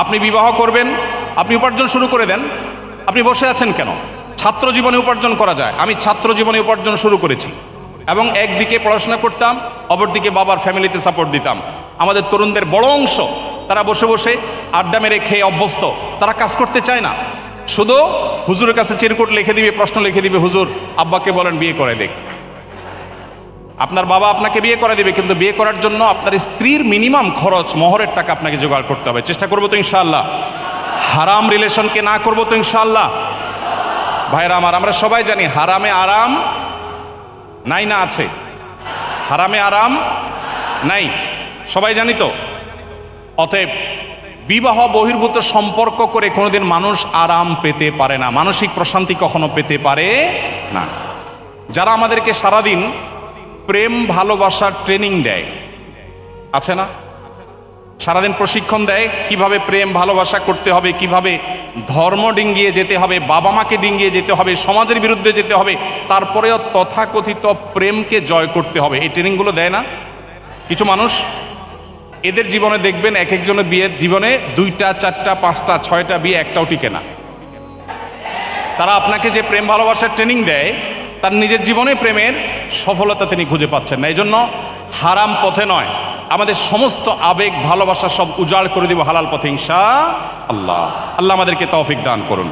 আপনি বিবাহ করবেন, আপনি উপার্জন শুরু করে দেন। আপনি বসে আছেন কেন? ছাত্র জীবনে উপার্জন করা যায়। আমি ছাত্র জীবনে উপার্জন শুরু করেছি এবং একদিকে পড়াশোনা করতাম, অপরদিকে বাবার ফ্যামিলিতে সাপোর্ট দিতাম। আমাদের তরুণদের বড় অংশ তারা বসে বসে আড্ডা মেরে খেয়ে অভ্যস্ত, তারা কাজ করতে চায় না, শুধু হুজুরের কাছে চিরকুট লিখে দিবে, প্রশ্ন লিখে দিবে, হুজুর আব্বাকে বলেন বিয়ে করে দেখ। আপনার বাবা আপনাকে বিয়ে করে দিবে, কিন্তু বিয়ে করার জন্য আপনার স্ত্রীর মিনিমাম খরচ মোহরের টাকা আপনাকে জোগাড় করতে হবে। চেষ্টা করবো তো ইনশাআল্লাহ? হারাম রিলেশনকে না করবো তো ইনশাআল্লাহ? ভাইরা আমার, আমরা সবাই জানি হারামে আরাম নাই না আছে? হারামে আরাম নাই, সবাই জানি তো। অতএব বিবাহ বহির্ভূত সম্পর্ক করে কোনোদিন মানুষ আরাম পেতে পারে না, মানসিক প্রশান্তি কখনো পেতে পারে না। যারা আমাদেরকে সারাদিন প্রেম ভালোবাসার ট্রেনিং দেয়, আছে না? সারাদিন প্রশিক্ষণ দেয় কিভাবে প্রেম ভালোবাসা করতে হবে, কিভাবে ধর্ম ডিঙ্গিয়ে যেতে হবে, বাবা মাকে ডিঙ্গিয়ে যেতে হবে, সমাজের বিরুদ্ধে যেতে হবে, তারপরেও তথাকথিত প্রেমকে জয় করতে হবে, এই ট্রেনিংগুলো দেয় না কিছু মানুষ? এদের জীবনে দেখবেন এক একজনের বিয়ের জীবনে 2টা 4টা 5টা 6টা বিয়ে, একটাও টিকে না। তারা আপনাকে যে প্রেম ভালোবাসার ট্রেনিং দেয়, তার নিজের জীবনে প্রেমের সফলতা তিনি খুঁজে পাচ্ছেন না। এই জন্য হারাম পথে নয়, আমাদের সমস্ত আবেগ ভালোবাসা সব উজাড় করে দিব হালাল পথে ইনশাআল্লাহ। আল্লাহ আমাদেরকে তৌফিক দান করুন।